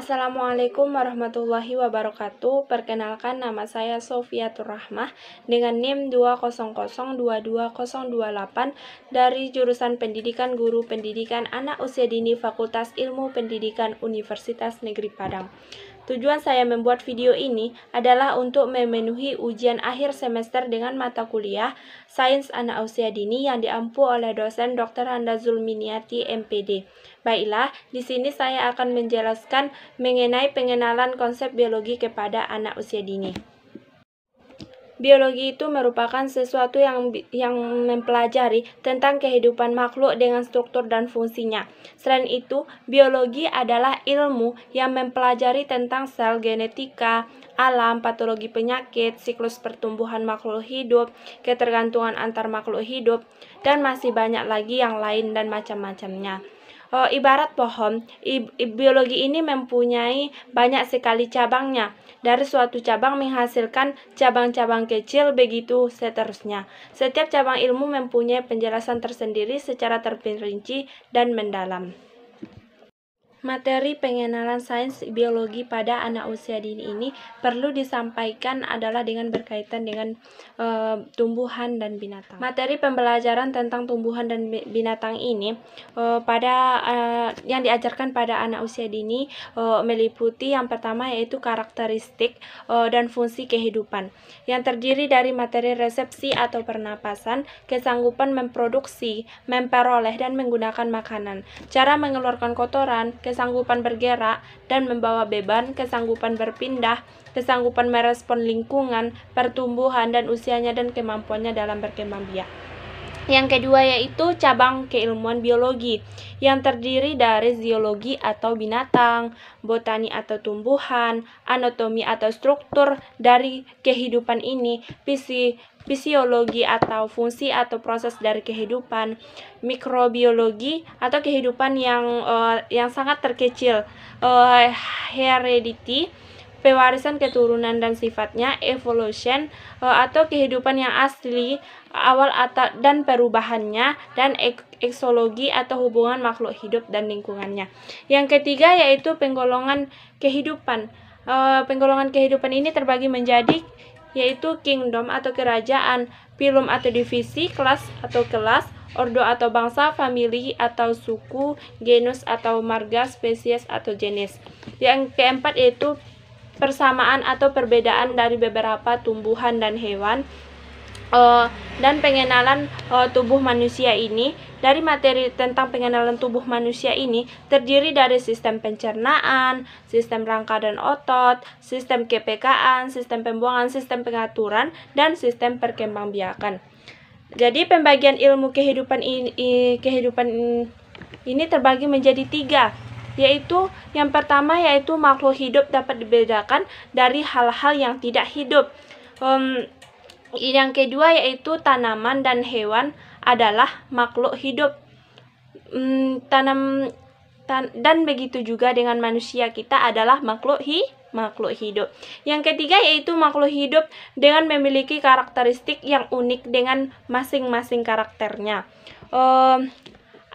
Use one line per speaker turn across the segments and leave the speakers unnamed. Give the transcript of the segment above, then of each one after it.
Assalamualaikum warahmatullahi wabarakatuh. Perkenalkan, nama saya Sofiatur Rahmah dengan NIM 2002228 dari jurusan Pendidikan Guru Pendidikan Anak Usia Dini Fakultas Ilmu Pendidikan Universitas Negeri Padang. Tujuan saya membuat video ini adalah untuk memenuhi ujian akhir semester dengan mata kuliah Sains Anak Usia Dini yang diampu oleh dosen Dr. Handa Zulminiati, MPD. Baiklah, di sini saya akan menjelaskan mengenai pengenalan konsep biologi kepada anak usia dini. Biologi itu merupakan sesuatu yang mempelajari tentang kehidupan makhluk dengan struktur dan fungsinya. Selain itu, biologi adalah ilmu yang mempelajari tentang sel, genetika, alam, patologi penyakit, siklus pertumbuhan makhluk hidup, ketergantungan antar makhluk hidup, dan masih banyak lagi yang lain dan macam-macamnya. Ibarat pohon, biologi ini mempunyai banyak sekali cabangnya. Dari suatu cabang menghasilkan cabang-cabang kecil, begitu seterusnya. Setiap cabang ilmu mempunyai penjelasan tersendiri secara terperinci dan mendalam. Materi pengenalan sains biologi pada anak usia dini ini perlu disampaikan adalah dengan berkaitan dengan tumbuhan dan binatang. Materi pembelajaran tentang tumbuhan dan binatang ini yang diajarkan pada anak usia dini meliputi yang pertama yaitu karakteristik dan fungsi kehidupan, yang terdiri dari materi resepsi atau pernapasan, kesanggupan memproduksi, memperoleh dan menggunakan makanan, cara mengeluarkan kotoran, kesanggupan bergerak dan membawa beban, kesanggupan berpindah, kesanggupan merespon lingkungan, pertumbuhan dan usianya dan kemampuannya dalam berkembang biak. Yang kedua yaitu cabang keilmuan biologi, yang terdiri dari zoologi atau binatang, botani atau tumbuhan, anatomi atau struktur dari kehidupan ini, fisiologi atau fungsi atau proses dari kehidupan, mikrobiologi atau kehidupan yang sangat terkecil, heredity, pewarisan keturunan dan sifatnya, evolution atau kehidupan yang asli, awal dan perubahannya, dan eksologi atau hubungan makhluk hidup dan lingkungannya. Yang ketiga yaitu penggolongan kehidupan. Penggolongan kehidupan ini terbagi menjadi yaitu kingdom atau kerajaan, phylum atau divisi, kelas atau kelas, ordo atau bangsa, family atau suku, genus atau marga, spesies atau jenis. Yang keempat yaitu persamaan atau perbedaan dari beberapa tumbuhan dan hewan, dan pengenalan tubuh manusia ini. Dari materi tentang pengenalan tubuh manusia ini terdiri dari sistem pencernaan, sistem rangka dan otot, sistem kepekaan, sistem pembuangan, sistem pengaturan, dan sistem perkembangbiakan. Jadi pembagian ilmu kehidupan ini terbagi menjadi 3, yaitu yang pertama yaitu makhluk hidup dapat dibedakan dari hal-hal yang tidak hidup. Yang kedua yaitu tanaman dan hewan adalah makhluk hidup. Dan begitu juga dengan manusia, kita adalah makhluk hidup. Yang ketiga yaitu makhluk hidup dengan memiliki karakteristik yang unik dengan masing-masing karakternya.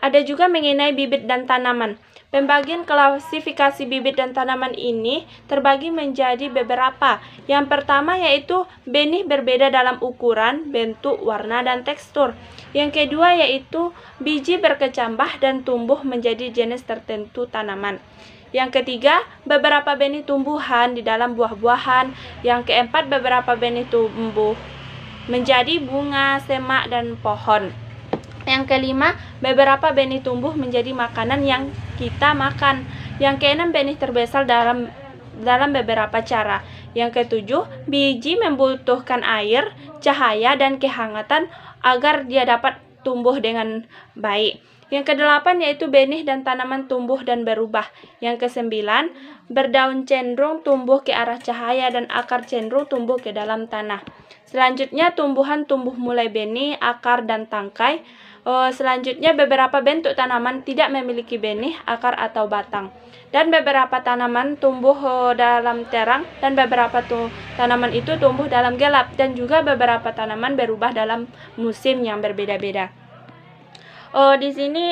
Ada juga mengenai bibit dan tanaman. Pembagian klasifikasi bibit dan tanaman ini terbagi menjadi beberapa. Yang pertama yaitu benih berbeda dalam ukuran, bentuk, warna, dan tekstur. Yang kedua yaitu biji berkecambah dan tumbuh menjadi jenis tertentu tanaman. Yang ketiga, beberapa benih tumbuhan di dalam buah-buahan. Yang keempat, beberapa benih tumbuh menjadi bunga, semak, dan pohon. Yang kelima, beberapa benih tumbuh menjadi makanan yang kita makan. Yang keenam, benih terbesar dalam beberapa cara. Yang ketujuh, biji membutuhkan air, cahaya, dan kehangatan agar dia dapat tumbuh dengan baik. Yang kedelapan yaitu benih dan tanaman tumbuh dan berubah. Yang kesembilan, berdaun cenderung tumbuh ke arah cahaya dan akar cenderung tumbuh ke dalam tanah. Selanjutnya, tumbuhan tumbuh mulai benih, akar, dan tangkai. Selanjutnya, beberapa bentuk tanaman tidak memiliki benih, akar, atau batang. Dan beberapa tanaman tumbuh dalam terang, dan beberapa tanaman itu tumbuh dalam gelap, dan juga beberapa tanaman berubah dalam musim yang berbeda-beda. Di sini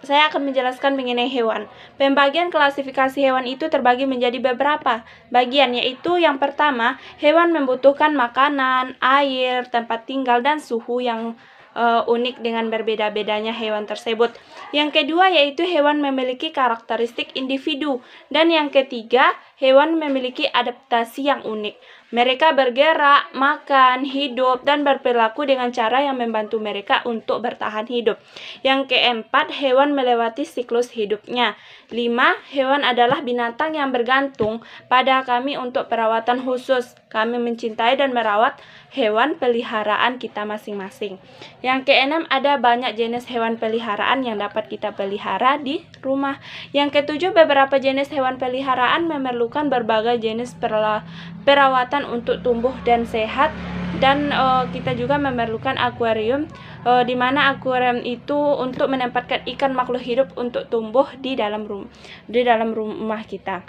saya akan menjelaskan mengenai hewan. Pembagian klasifikasi hewan itu terbagi menjadi beberapa bagian, yaitu yang pertama, hewan membutuhkan makanan, air, tempat tinggal, dan suhu yang unik dengan berbeda-bedanya hewan tersebut. Yang kedua yaitu hewan memiliki karakteristik individu. Dan yang ketiga, hewan memiliki adaptasi yang unik. Mereka bergerak, makan, hidup, dan berperilaku dengan cara yang membantu mereka untuk bertahan hidup. Yang keempat, hewan melewati siklus hidupnya. 5. Hewan adalah binatang yang bergantung pada kami untuk perawatan khusus. Kami mencintai dan merawat hewan peliharaan kita masing-masing. Yang keenam, ada banyak jenis hewan peliharaan yang dapat kita pelihara di rumah. Yang ketujuh, beberapa jenis hewan peliharaan memerlukan berbagai jenis perawatan untuk tumbuh dan sehat. Dan kita juga memerlukan akuarium, di mana akuarium itu untuk menempatkan ikan makhluk hidup untuk tumbuh di dalam rumah kita.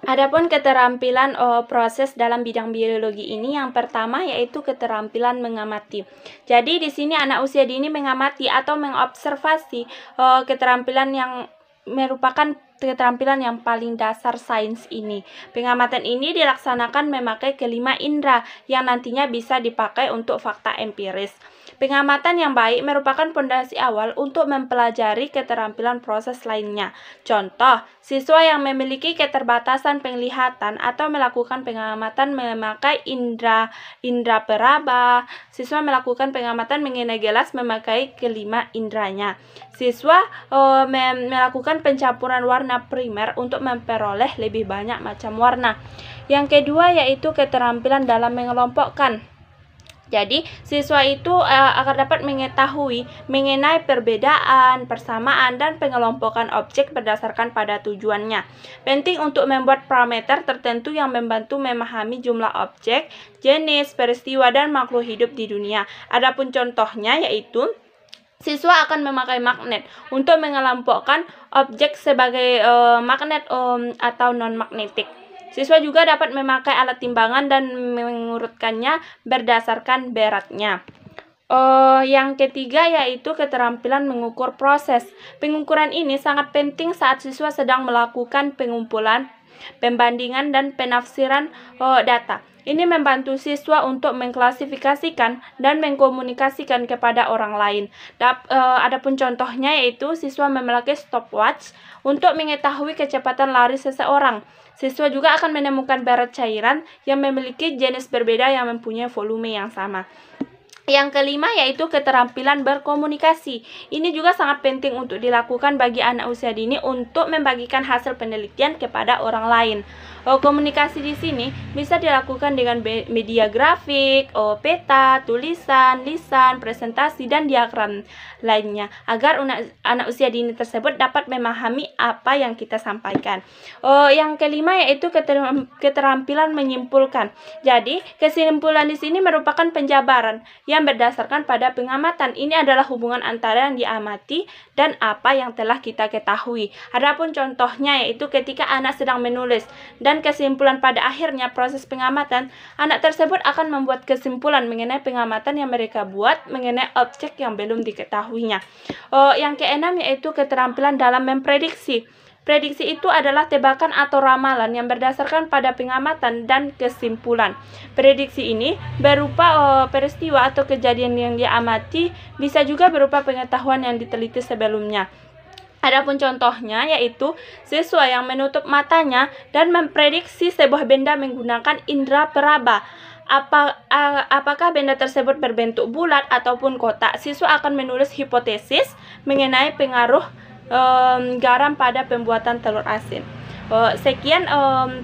Adapun keterampilan proses dalam bidang biologi ini, yang pertama yaitu keterampilan mengamati. Jadi di sini anak usia dini mengamati atau mengobservasi keterampilan yang merupakan keterampilan yang paling dasar sains ini. Pengamatan ini dilaksanakan memakai kelima indera yang nantinya bisa dipakai untuk fakta empiris. Pengamatan yang baik merupakan fondasi awal untuk mempelajari keterampilan proses lainnya. Contoh, siswa yang memiliki keterbatasan penglihatan atau melakukan pengamatan memakai indera peraba. Siswa melakukan pengamatan mengenai gelas memakai kelima inderanya. Siswa melakukan pencampuran warna primer untuk memperoleh lebih banyak macam warna. Yang kedua yaitu keterampilan dalam mengelompokkan. Jadi, siswa itu akan dapat mengetahui mengenai perbedaan, persamaan, dan pengelompokan objek berdasarkan pada tujuannya. Penting untuk membuat parameter tertentu yang membantu memahami jumlah objek, jenis, peristiwa, dan makhluk hidup di dunia. Adapun contohnya yaitu siswa akan memakai magnet untuk mengelompokkan objek sebagai magnet atau non-magnetik. Siswa juga dapat memakai alat timbangan dan mengurutkannya berdasarkan beratnya. Yang ketiga yaitu keterampilan mengukur proses. Pengukuran ini sangat penting saat siswa sedang melakukan pengumpulan, pembandingan, dan penafsiran data. Ini membantu siswa untuk mengklasifikasikan dan mengkomunikasikan kepada orang lain. Adapun contohnya yaitu siswa memakai stopwatch untuk mengetahui kecepatan lari seseorang. Siswa juga akan menemukan berat cairan yang memiliki jenis berbeda yang mempunyai volume yang sama. Yang kelima yaitu keterampilan berkomunikasi. Ini juga sangat penting untuk dilakukan bagi anak usia dini untuk membagikan hasil penelitian kepada orang lain. Komunikasi di sini bisa dilakukan dengan media grafik, peta, tulisan, lisan, presentasi, dan diagram lainnya agar anak usia dini tersebut dapat memahami apa yang kita sampaikan. Yang kelima yaitu keterampilan menyimpulkan. Jadi, kesimpulan di sini merupakan penjabaran yang berdasarkan pada pengamatan. Ini adalah hubungan antara yang diamati dan apa yang telah kita ketahui. Adapun contohnya yaitu ketika anak sedang menulis dan kesimpulan pada akhirnya proses pengamatan, anak tersebut akan membuat kesimpulan mengenai pengamatan yang mereka buat mengenai objek yang belum diketahuinya. Yang keenam yaitu keterampilan dalam memprediksi. Prediksi itu adalah tebakan atau ramalan yang berdasarkan pada pengamatan dan kesimpulan. Prediksi ini berupa peristiwa atau kejadian yang diamati, bisa juga berupa pengetahuan yang diteliti sebelumnya. Adapun contohnya yaitu siswa yang menutup matanya dan memprediksi sebuah benda menggunakan indera peraba. Apakah benda tersebut berbentuk bulat ataupun kotak? Siswa akan menulis hipotesis mengenai pengaruh garam pada pembuatan telur asin. Sekian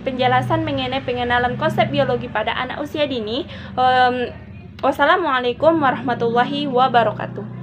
penjelasan mengenai pengenalan konsep biologi pada anak usia dini. Wassalamualaikum warahmatullahi wabarakatuh.